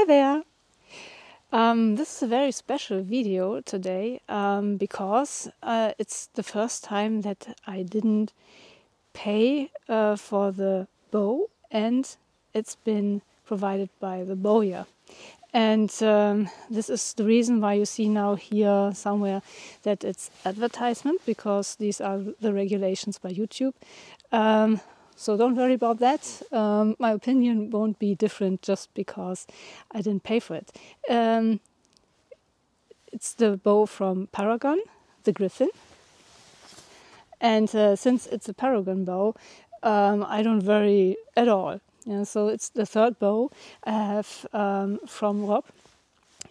there! This is a very special video today because it's the first time that I didn't pay for the bow, and it's been provided by the bowyer. And this is the reason why you see now here somewhere that it's advertisement, because these are the regulations by YouTube. So don't worry about that. My opinion won't be different just because I didn't pay for it. It's the bow from Paragon, the Griffin. And since it's a Paragon bow, I don't worry at all. Yeah, so it's the third bow I have from Rob.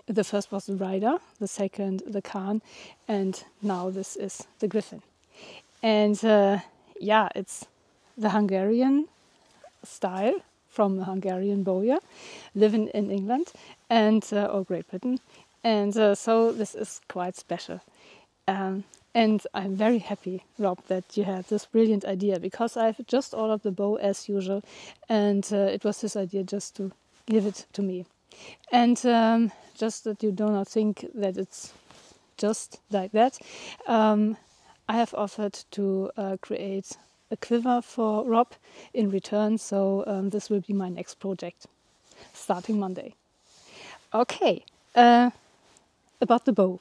The first was the Rider, the second the Khan, and now this is the Griffin. And yeah, it's the Hungarian style from the Hungarian bowyer, living in England and or Great Britain, and so this is quite special. And I'm very happy, Rob, that you had this brilliant idea, because I've just ordered the bow as usual, and it was his idea just to give it to me. And just that you do not think that it's just like that, I have offered to create a quiver for Rob in return, so this will be my next project, starting Monday. Okay, about the bow.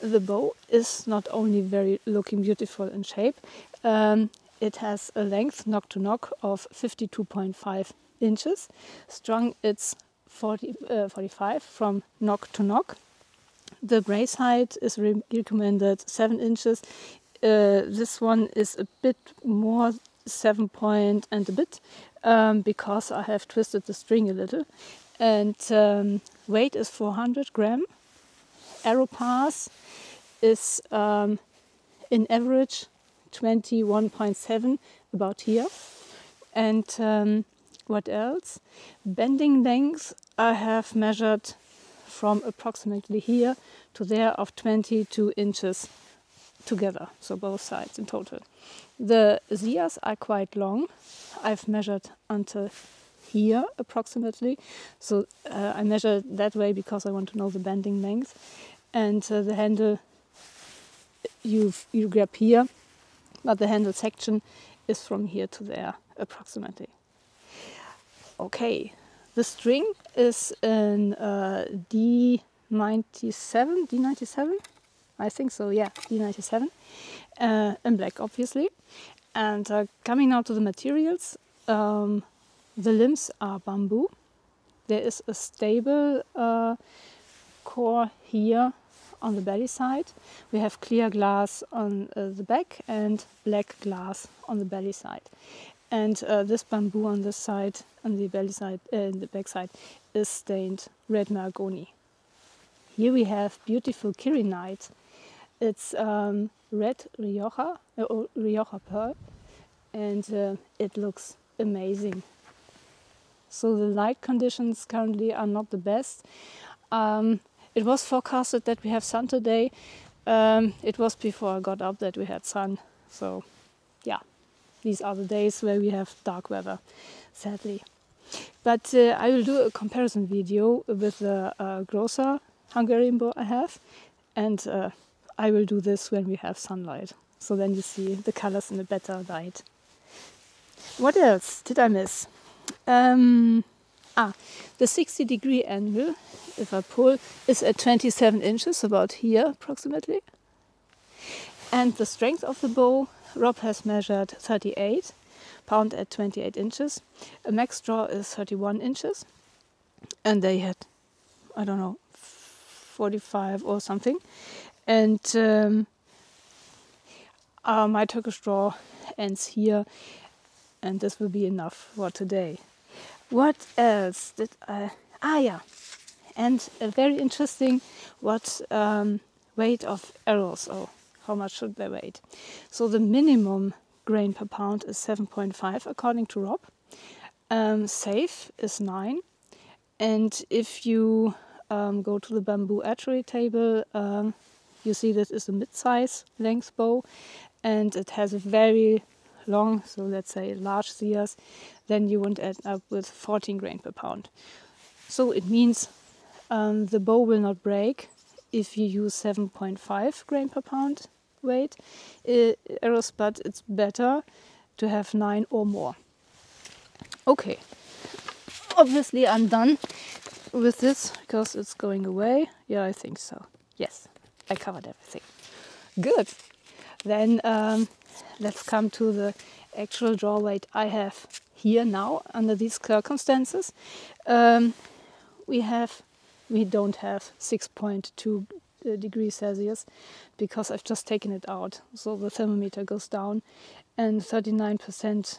The bow is not only very looking beautiful in shape, it has a length knock to knock of 52.5 inches. Strung it's 45 from knock to knock. The brace height is recommended 7 inches. This one is a bit more, 7 point and a bit, because I have twisted the string a little. And weight is 400 gram. Arrow pass is in average 21.7, about here. And what else? Bending length I have measured from approximately here to there of 22 inches together, so both sides in total. The ears are quite long. I've measured until here approximately, so I measure that way because I want to know the bending length. And the handle you grab here, but the handle section is from here to there approximately. Okay, the string is in D97, I think so, yeah, D97, in black obviously. And coming now to the materials, the limbs are bamboo. There is a stable core here on the belly side. We have clear glass on the back and black glass on the belly side. And this bamboo on this side, on the belly side, the back side, is stained red mahogany. Here we have beautiful kirinite. It's red Rioja pearl, and it looks amazing. So the light conditions currently are not the best. It was forecasted that we have sun today. It was before I got up that we had sun. So yeah, these are the days where we have dark weather, sadly. But I will do a comparison video with the grosser Hungarian bow I have, and I will do this when we have sunlight. So then you see the colors in a better light. What else did I miss? The 60-degree angle, if I pull, is at 27 inches, about here approximately. And the strength of the bow, Rob has measured 38 pound at 28 inches. A max draw is 31 inches. And they had, I don't know, 45 or something. And my Turkish draw ends here. And this will be enough for today. What else did I... yeah. And very interesting, what weight of arrows, or how much should they weigh? So the minimum grain per pound is 7.5 according to Rob. Safe is 9. And if you go to the bamboo archery table, you see this is a mid-size length bow, and it has a very long, so let's say large shears, then you would end up with 14 grain per pound. So it means the bow will not break if you use 7.5 grain per pound weight arrows, but it's better to have 9 or more. Okay, obviously I'm done with this because it's going away. Yeah, I think so. Yes, I covered everything. Good. Then let's come to the actual draw weight I have here now under these circumstances. We don't have 6.2 degrees Celsius because I've just taken it out. So the thermometer goes down, and 39%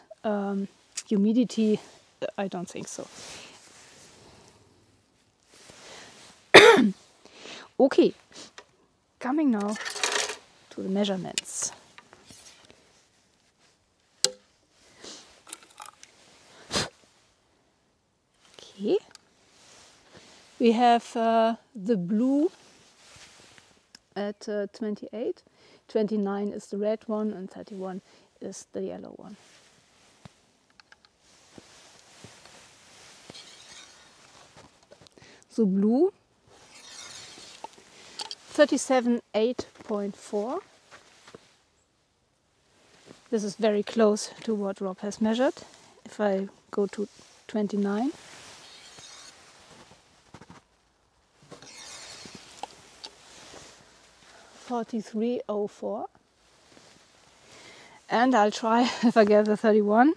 humidity, I don't think so. Okay, coming now to the measurements. Okay, we have the blue at 28, 29 is the red one, and 31 is the yellow one. So blue, 37.8.4. This is very close to what Rob has measured. If I go to 29, $43.04, and I'll try if I get the 31.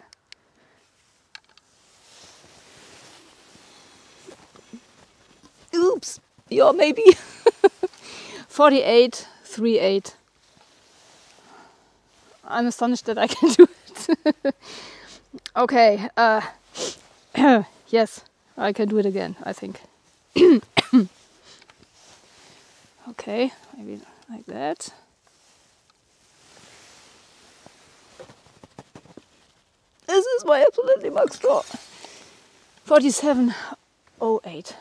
Oops, yeah, maybe. 48.38. I'm astonished that I can do it. Okay, yes, I can do it again, I think. Okay, maybe like that. This is my absolutely max draw. 47.08.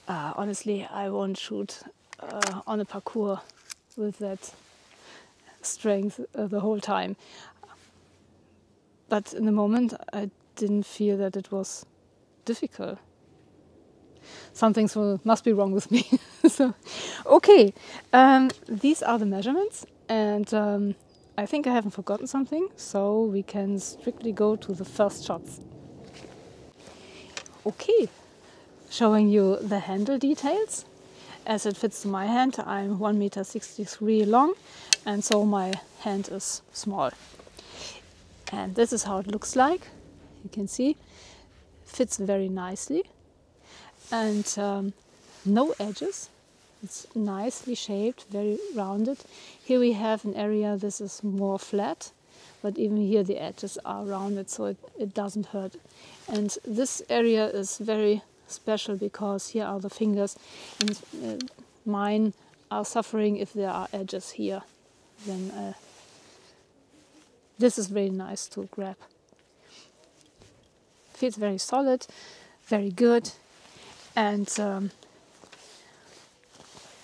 Honestly, I won't shoot on a parkour with that strength the whole time. But in the moment, I didn't feel that it was difficult. Something must be wrong with me. So, okay, these are the measurements, and I think I haven't forgotten something, so we can strictly go to the first shots. Okay, showing you the handle details. As it fits to my hand, I'm 1.63 m long, and so my hand is small. And this is how it looks like. You can see, fits very nicely, and no edges. It's nicely shaped, very rounded. Here we have an area, this is more flat, but even here the edges are rounded, so it doesn't hurt. And this area is very special because here are the fingers, and mine are suffering if there are edges here. Then this is very nice to grab. Feels very solid, very good, and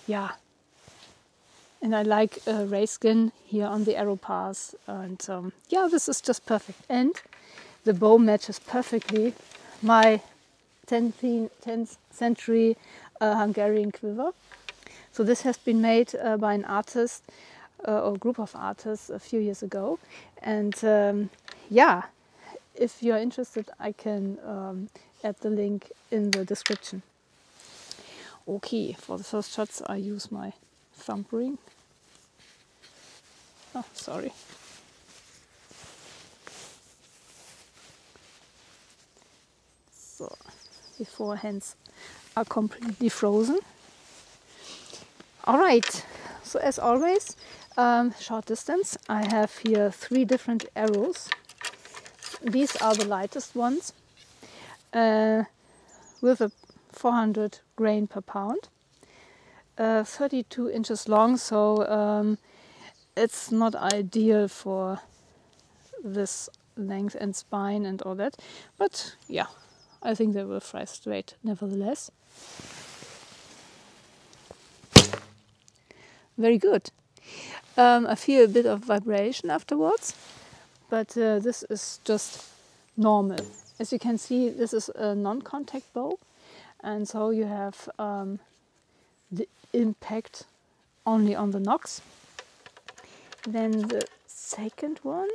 yeah. And I like race skin here on the arrow pass, and yeah, this is just perfect. And the bow matches perfectly my 10th century Hungarian quiver. So this has been made by an artist or group of artists a few years ago, and yeah, if you're interested, I can add the link in the description. Okay, for the first shots I use my thumb ring. Oh, sorry. So, before hands are completely frozen. Alright, so as always, short distance. I have here 3 different arrows. These are the lightest ones, with a 400 grain per pound, 32 inches long, so it's not ideal for this length and spine and all that, but yeah, I think they will fly straight nevertheless. Very good. I feel a bit of vibration afterwards, but this is just normal. As you can see, this is a non-contact bow, and so you have the impact only on the nocks. Then the second one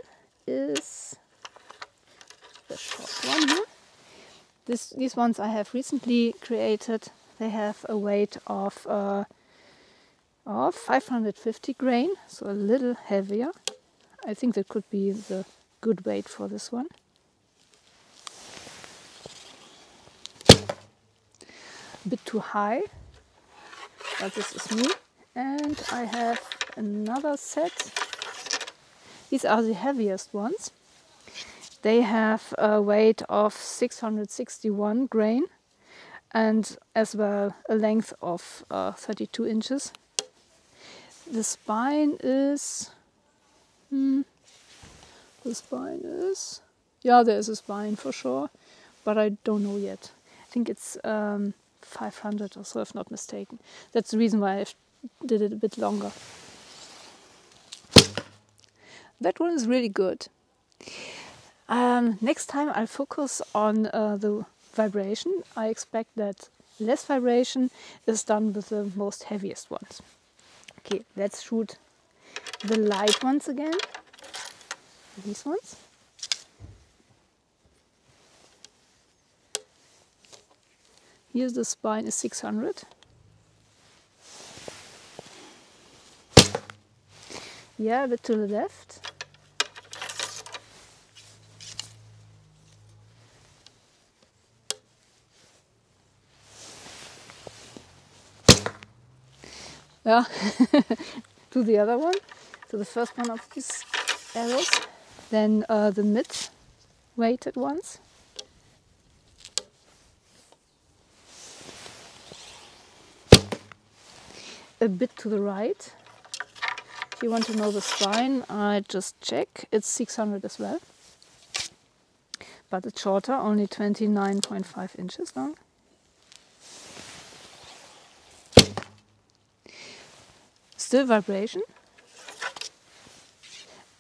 is the short one here. These ones I have recently created. They have a weight of 550 grain, so a little heavier. I think that could be the good weight for this one. A bit too high, but this is me. And I have another set. These are the heaviest ones. They have a weight of 661 grain and as well a length of 32 inches. The spine is... yeah, there is a spine for sure, but I don't know yet. I think it's 500 or so, if not mistaken. That's the reason why I did it a bit longer. That one is really good. Next time I'll focus on the vibration. I expect that less vibration is done with the most heaviest ones. Okay, let's shoot the light ones again. These ones. Here's the spine is 600. Yeah, a bit to the left. Yeah, to the other one, to the first one of these arrows. Then the mid-weighted ones. A bit to the right. If you want to know the spine, I just check. It's 600 as well. But it's shorter, only 29.5 inches long. Still vibration.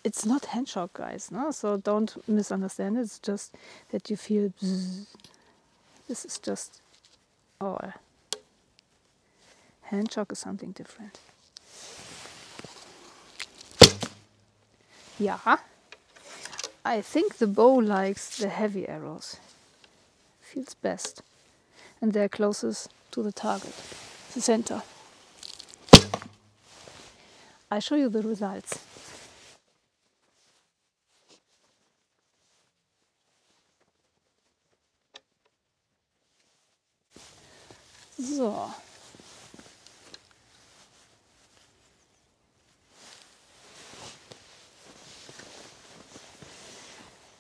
It's not hand shock, guys, no? So don't misunderstand. It's just that you feel bzzz. This is just, oh, hand shock is something different. Yeah, I think the bow likes the heavy arrows. Feels best, and they're closest to the target, the center. I show you the results. So.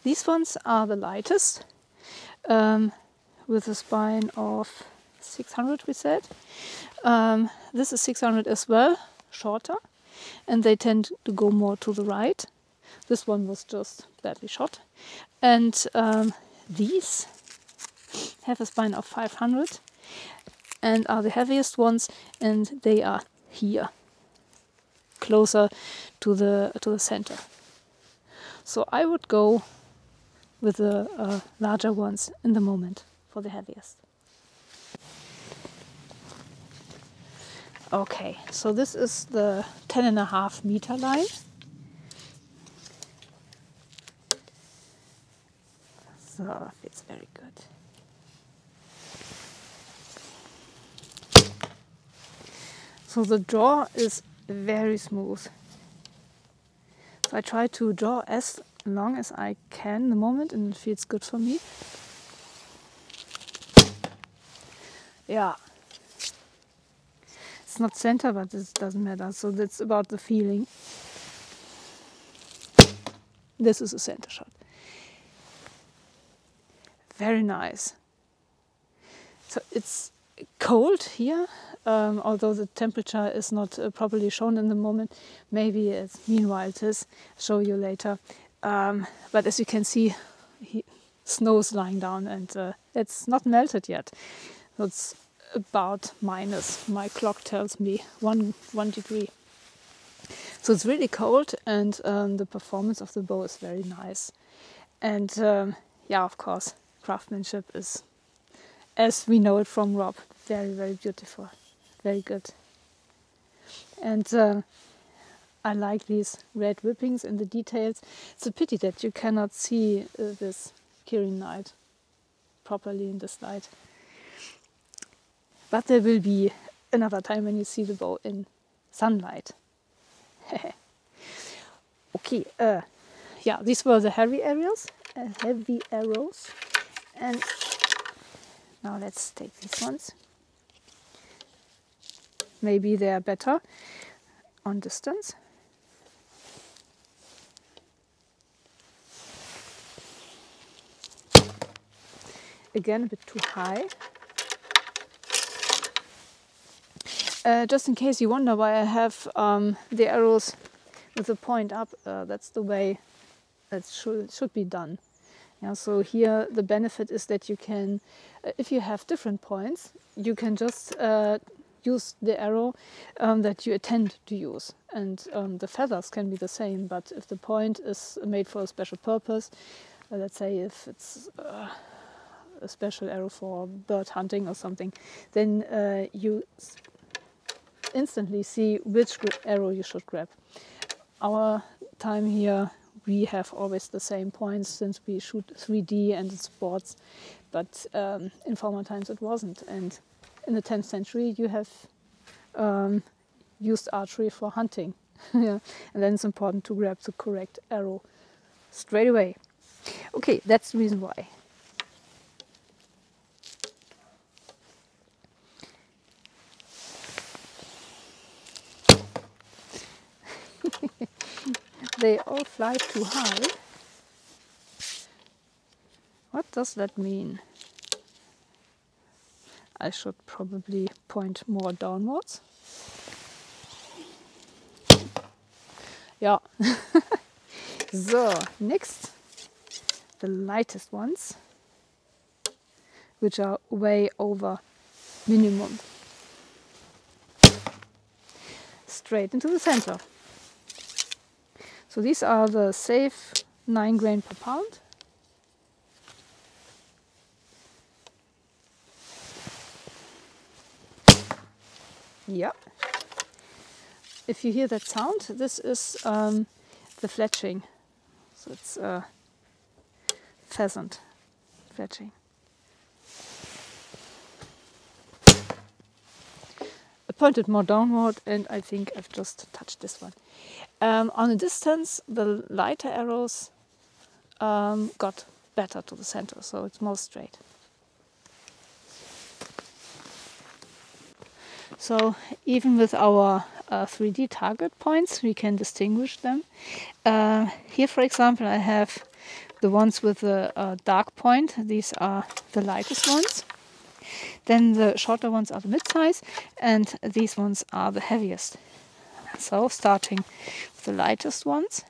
These ones are the lightest, with a spine of 600, we said. This is 600 as well, shorter, and they tend to go more to the right. This one was just badly shot. And these have a spine of 500 and are the heaviest ones, and they are here, closer to the center. So I would go with the larger ones in the moment for the heaviest. Okay, so this is the 10.5 meter line. So it's very good. So the draw is very smooth. So I try to draw as long as I can in the moment, and it feels good for me. Yeah. It's not center, but it doesn't matter. So that's about the feeling. This is a center shot. Very nice. So it's cold here, although the temperature is not properly shown in the moment. Maybe it's meanwhile it is. I'll show you later. But as you can see, snow is lying down, and it's not melted yet. So it's about minus. My clock tells me one degree. So it's really cold, and the performance of the bow is very nice. And yeah, of course, craftsmanship is, as we know it from Rob, very, very beautiful, very good. And I like these red whippings in the details. It's a pity that you cannot see this Kirin Knight properly in this light. But there will be another time when you see the bow in sunlight. Okay, yeah, these were the heavy arrows. And now let's take these ones. Maybe they are better on distance. Again, a bit too high. Just in case you wonder why I have the arrows with the point up, that's the way that should be done. Yeah, so here the benefit is that you can, if you have different points, you can just use the arrow that you intend to use. And the feathers can be the same, but if the point is made for a special purpose, let's say if it's a special arrow for bird hunting or something, then you instantly see which arrow you should grab. Our time here, we have always the same points since we shoot 3D and it's sports, but in former times it wasn't. And in the 10th century you have used archery for hunting. Yeah. And then it's important to grab the correct arrow straight away. Okay, that's the reason why. They all fly too high. What does that mean? I should probably point more downwards. Yeah. So, next, the lightest ones, which are way over minimum. Straight into the center. So these are the safe 9 grain per pound. Yeah. If you hear that sound, this is the fletching. So it's pheasant fletching. I pointed more downward, and I think I've just touched this one. On a distance, the lighter arrows got better to the center, so it's more straight. So even with our 3D target points, we can distinguish them. Here, for example, I have the ones with the dark point. These are the lightest ones. Then the shorter ones are the mid-size, and these ones are the heaviest. So starting with the lightest ones.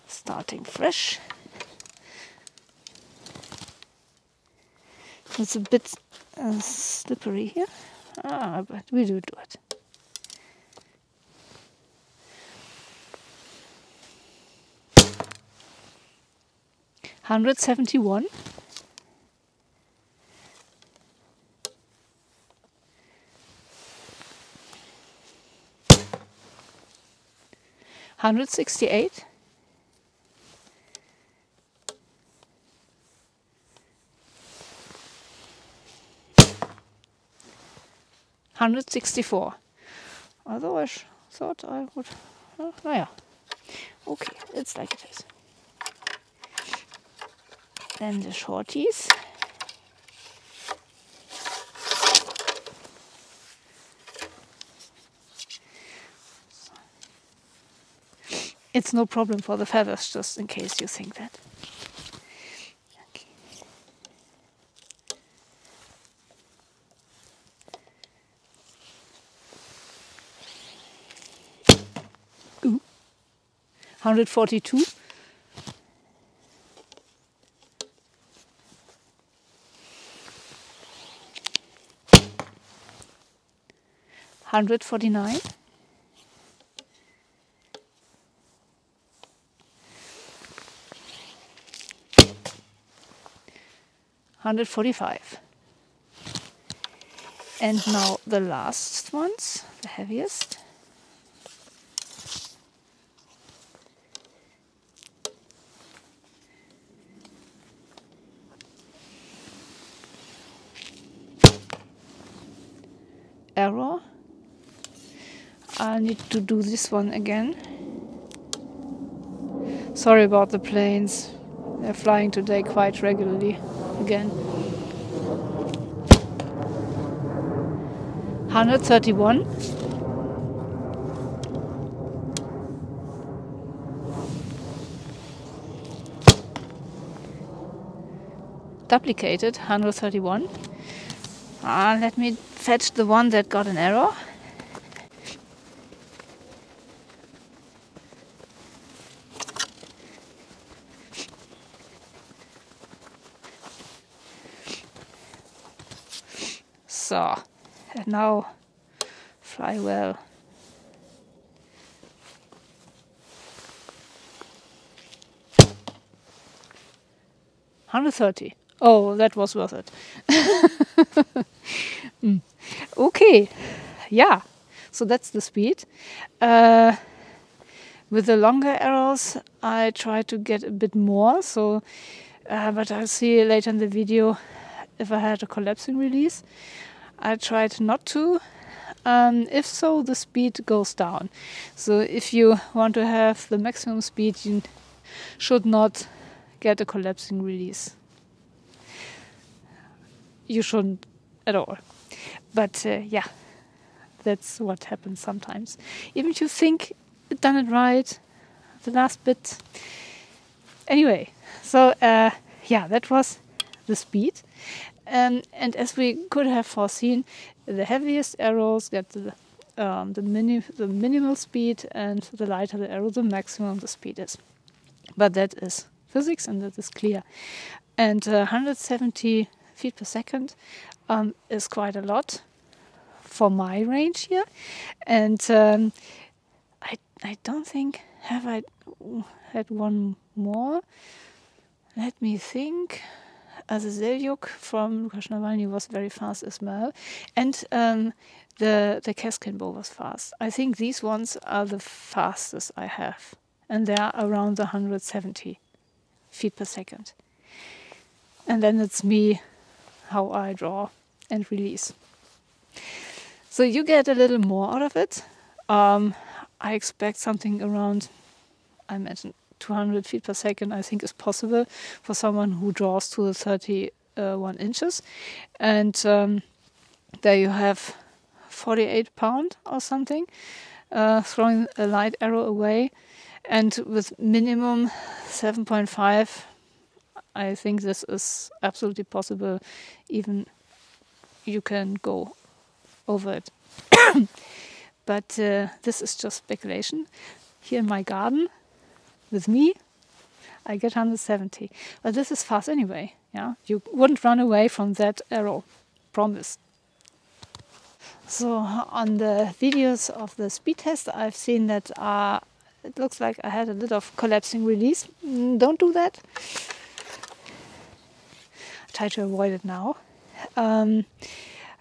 Starting fresh. It's a bit slippery here, but we do it. $171. $168. $164. Although I thought I would. Oh, yeah. Okay, it's like it is. Then the shorties. It's no problem for the feathers, just in case you think that. Okay. Ooh. 142. 149. 145. And now the last ones, the heaviest. Error. I need to do this one again. Sorry about the planes. They're flying today quite regularly again. 131. Duplicated, 131. Let me fetch the one that got an error. So, and now fly well. $130. Oh, that was worth it. Okay, yeah. So that's the speed. With the longer arrows, I try to get a bit more. So, but I'll see later in the video if I had a collapsing release. I tried not to. If so, the speed goes down. So if you want to have the maximum speed, you should not get a collapsing release. You shouldn't at all. But yeah, that's what happens sometimes. Even if you think you've done it right, the last bit. Anyway, so yeah, that was the speed. And as we could have foreseen, the heaviest arrows get the minimal speed, and the lighter the arrow, the maximum the speed is. But that is physics, and that is clear. And 170 feet per second is quite a lot for my range here. And I don't think, have I had one more? Let me think. The Zelyuk from Lukas Navalny was very fast as well. And the Keskin bow was fast. I think these ones are the fastest I have. And they are around the 170 feet per second. And then it's me, how I draw and release. So you get a little more out of it. I expect something around, I mentioned, 200 feet per second, I think is possible for someone who draws to the 31 inches. And there you have 48 pound or something, throwing a light arrow away. And with minimum 7.5, I think this is absolutely possible. Even you can go over it. But this is just speculation. Here in my garden, with me, I get 170. But this is fast anyway. Yeah, you wouldn't run away from that arrow. Promise. So on the videos of the speed test, I've seen that it looks like I had a little of collapsing release. Don't do that. I try to avoid it now. I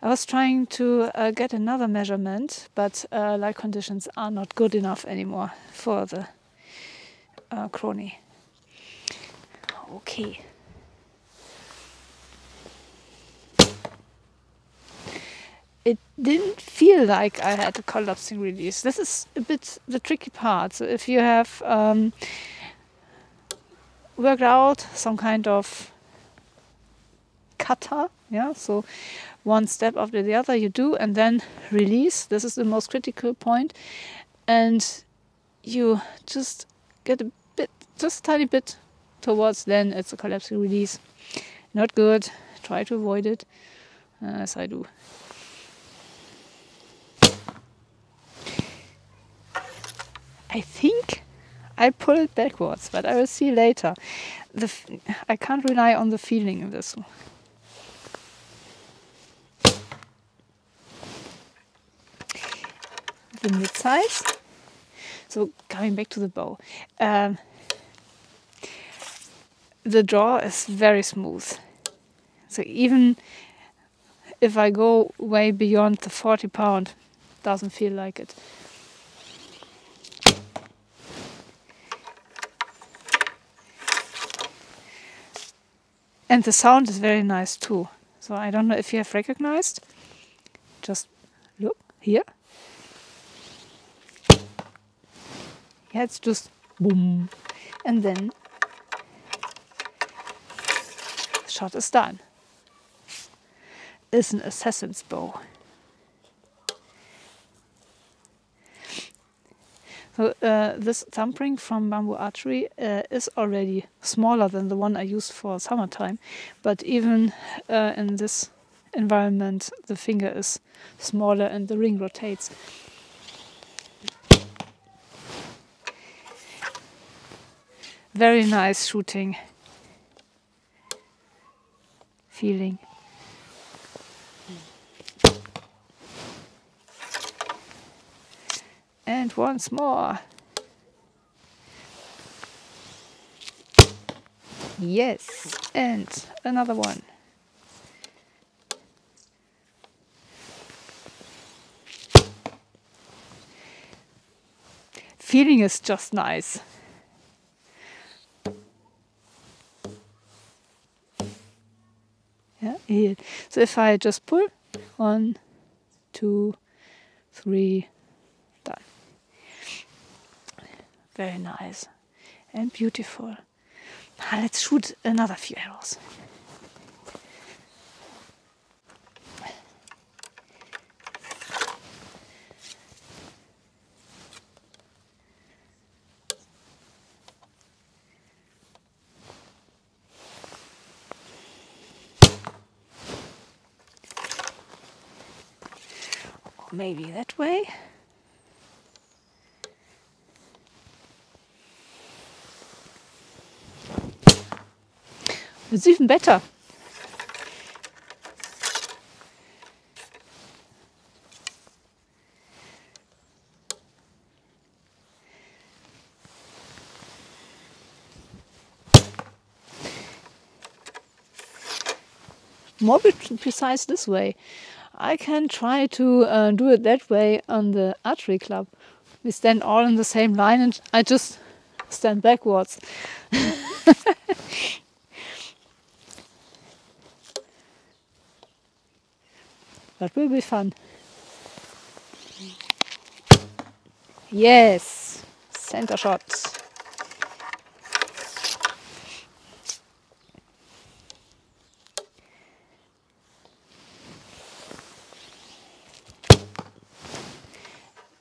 was trying to get another measurement, but light conditions are not good enough anymore for the crony. Okay. It didn't feel like I had a collapsing release. This is a bit the tricky part. So if you have worked out some kind of kata, yeah, so one step after the other you do, and then release. This is the most critical point, and you just get a bit, just a tiny bit towards, then it's a collapsing release. Not good. Try to avoid it, as I do. I think I pull it backwards, but I will see later. I can't rely on the feeling in this one. the mid-size. So coming back to the bow, the draw is very smooth. So even if I go way beyond the 40 pound, doesn't feel like it. And the sound is very nice too. So I don't know if you have recognized. Just look here. Yeah, it's just boom. And then the shot is done. It's an assassin's bow. So this thumb ring from Bamboo Archery is already smaller than the one I used for summertime, but even in this environment the finger is smaller and the ring rotates. Very nice shooting feeling. And once more. Yes, and another one. Feeling is just nice. Yeah, here. So if I just pull, 1, 2, 3, done. Very nice and beautiful. Now let's shoot another few arrows. Or maybe that way. It's even better. More precise this way. I can try to do it that way on the archery club. We stand all in the same line and I just stand backwards. That will be fun. Yes, center shot.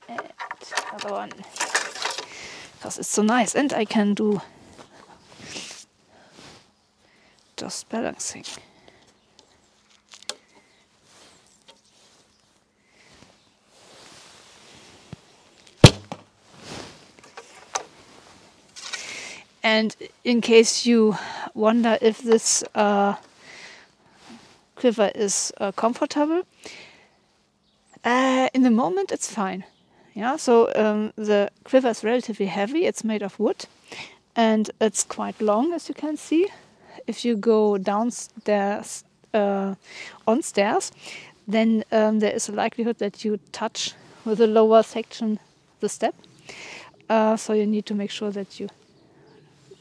And another one. Because it's so nice and I can do just balancing. And in case you wonder if this quiver is comfortable, in the moment it's fine. Yeah, so the quiver is relatively heavy. It's made of wood, and it's quite long, as you can see. If you go downstairs on stairs, then there is a likelihood that you touch with the lower section the step. So you need to make sure that you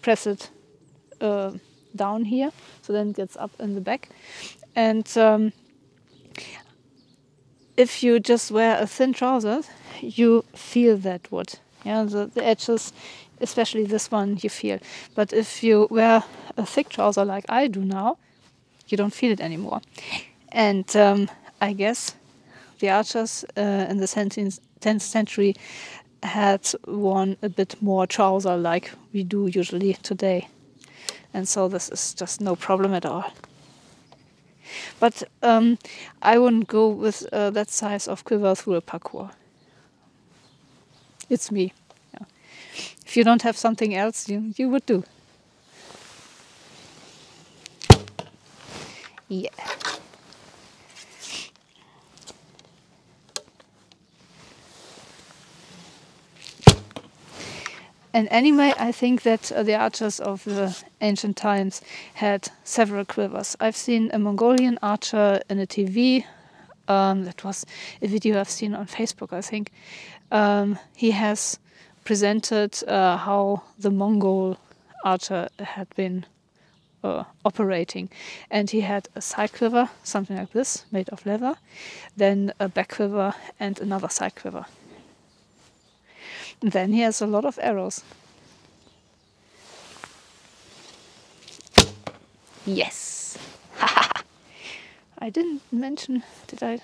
press it down here, so then it gets up in the back. And if you just wear a thin trouser, you feel that wood. Yeah, the edges, especially this one, you feel. But if you wear a thick trouser like I do now, you don't feel it anymore. And I guess the archers in the 10th century had worn a bit more trouser like we do usually today. And so this is just no problem at all. But I wouldn't go with that size of quiver through a parkour. It's me. Yeah. If you don't have something else, you would do. Yeah. And anyway, I think that the archers of the ancient times had several quivers. I've seen a Mongolian archer in a TV. That was a video I've seen on Facebook, I think. He has presented how the Mongol archer had been operating. And he had a side quiver, something like this, made of leather, then a back quiver and another side quiver. And then he has a lot of arrows. Yes! I didn't mention, did I?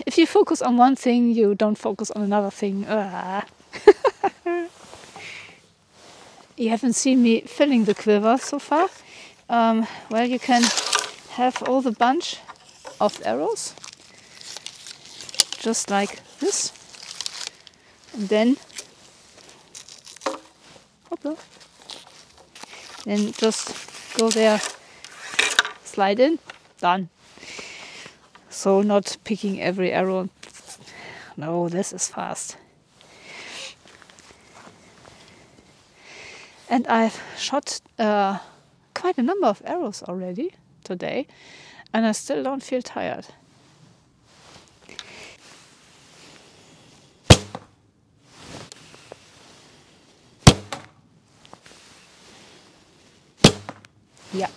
If you focus on one thing, you don't focus on another thing. You haven't seen me filling the quiver so far. Well, you can have all the bunch of arrows, just like this. And then, hopla, then just go there, slide in, done. So not picking every arrow. No, this is fast. And I've shot quite a number of arrows already today, and I still don't feel tired. Yeah.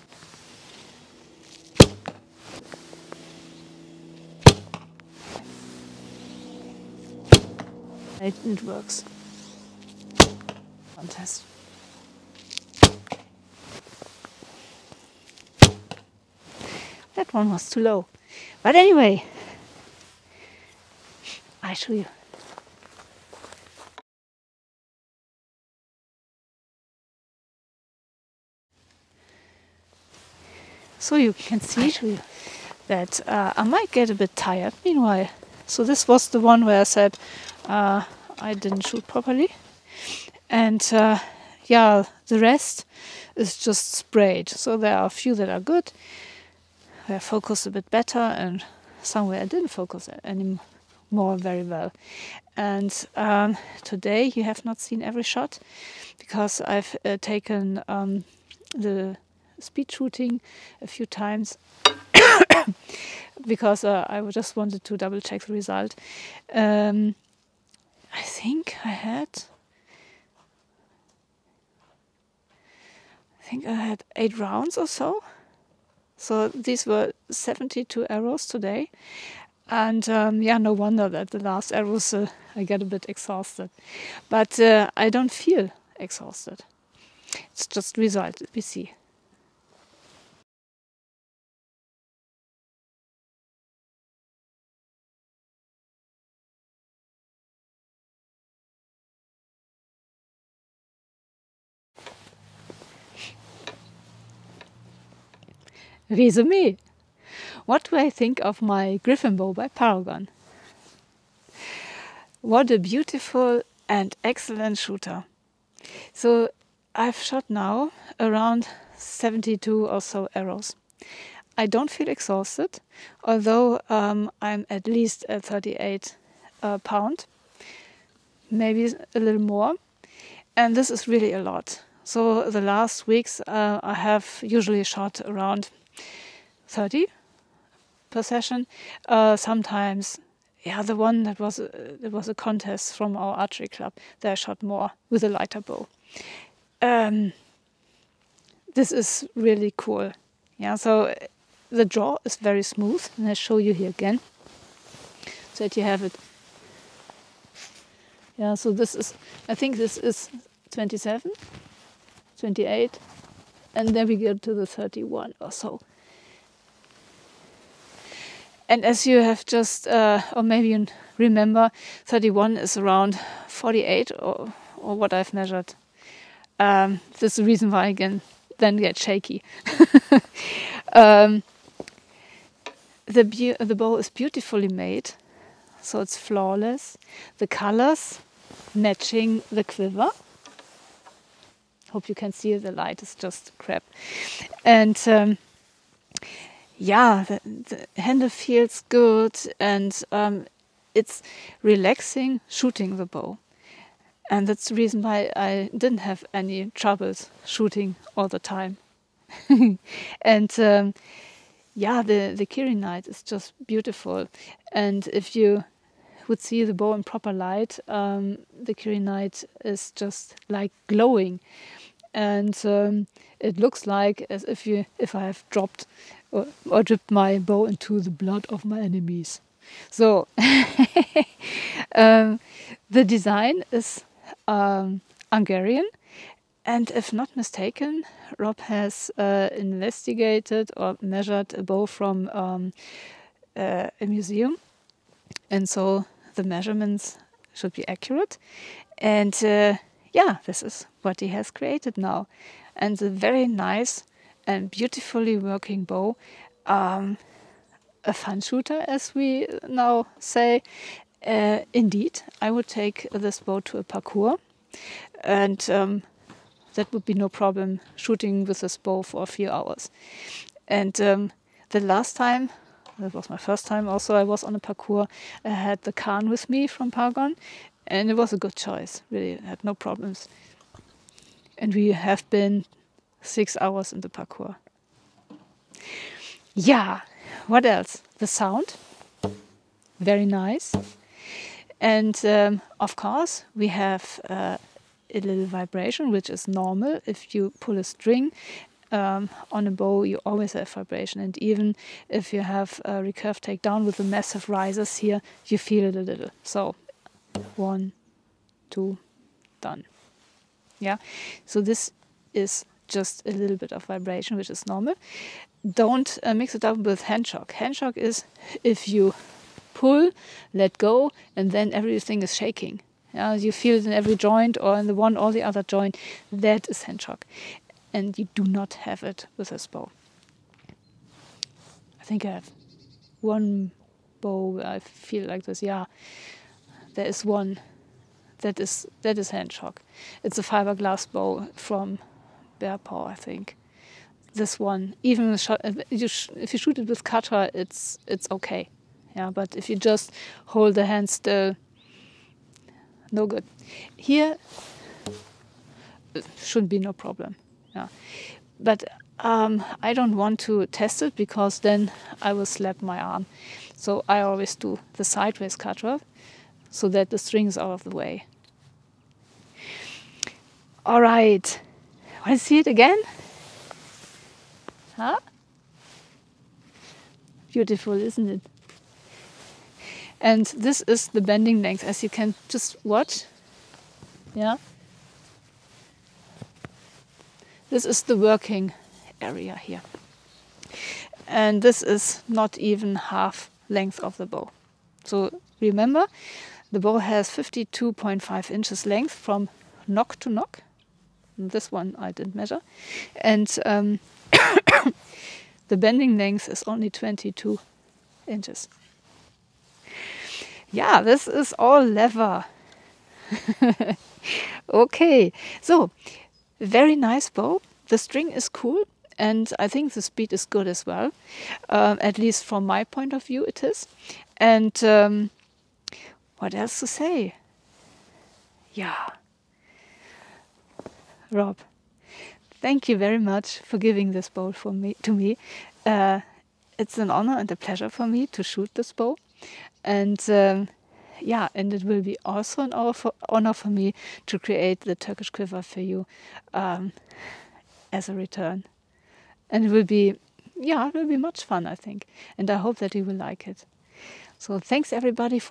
It works. Contest. That one was too low. But anyway, I show you. So you can see that I might get a bit tired meanwhile. So this was the one where I said I didn't shoot properly. And yeah, the rest is just sprayed. So there are a few that are good, where I focused a bit better, and somewhere I didn't focus anymore very well. And today you have not seen every shot, because I've taken the speed shooting a few times because I just wanted to double check the result. I think I had 8 rounds or so. So these were 72 arrows today. And yeah, no wonder that the last arrows I get a bit exhausted. But I don't feel exhausted. It's just result we see. Résumé. What do I think of my Griffin bow by Paragon? What a beautiful and excellent shooter. So I've shot now around 72 or so arrows. I don't feel exhausted, although I'm at least at 38 pound, maybe a little more. And this is really a lot. So the last weeks I have usually shot around 30 per session. Sometimes, yeah, the one that was there was a contest from our archery club, there I shot more with a lighter bow. This is really cool. Yeah, so the draw is very smooth, and I show you here again, so that you have it. Yeah, so this is, I think this is 27, 28, and then we get to the 31 or so. And as you have just, or maybe you remember, 31 is around 48 or what I've measured. This is the reason why I can then get shaky. The bow is beautifully made, so it's flawless. The colors matching the quiver. Hope you can see it, the light is just crap. And yeah, the handle feels good, and it's relaxing shooting the bow. And that's the reason why I didn't have any troubles shooting all the time. And yeah, the Kirinite is just beautiful. And if you would see the bow in proper light, the Kirinite is just like glowing. And it looks like as if I have dropped or dipped my bow into the blood of my enemies. So the design is Hungarian, and if not mistaken, Rob has investigated or measured a bow from a museum, and so the measurements should be accurate. And yeah, this is what he has created now, and a very nice and beautifully working bow. A fun shooter, as we now say. Indeed, I would take this bow to a parkour, and that would be no problem shooting with this bow for a few hours. And the last time, that was my first time also, I was on a parkour. I had the Khan with me from Paragon, and it was a good choice. Really, I had no problems. And we have been 6 hours in the parkour. Yeah, what else? The sound, very nice. And of course, we have a little vibration, which is normal. If you pull a string on a bow, you always have vibration. And even if you have a recurve takedown with the massive risers here, you feel it a little. So 1, 2, done. Yeah, so this is just a little bit of vibration, which is normal. Don't mix it up with hand shock. Hand shock is if you pull, let go, and then everything is shaking. Yeah, you feel it in every joint or in the one or the other joint. That is hand shock. And you do not have it with this bow. I think I have one bow where I feel like this. Yeah, there is one. That is hand shock. It's a fiberglass bow from Bear Paw, I think. This one, even if you shoot it with cutter, it's okay. Yeah, but if you just hold the hand still, no good. Here, it should be no problem. Yeah, but I don't want to test it because then I will slap my arm. So I always do the sideways cutter so that the string is out of the way. All right, want to see it again? Huh? Beautiful, isn't it? And this is the bending length, as you can just watch. Yeah. This is the working area here. And this is not even half length of the bow. So remember, the bow has 52.5 inches length from nock to nock. This one I didn't measure. And the bending length is only 22 inches. Yeah, this is all leather. Okay, so very nice bow. The string is cool, and I think the speed is good as well. At least from my point of view, it is. And what else to say? Yeah. Rob, thank you very much for giving this bow to me. It's an honor and a pleasure for me to shoot this bow. And yeah, and it will be also an honor for me to create the Turkish quiver for you as a return. And it will be much fun, I think. And I hope that you will like it. So thanks everybody for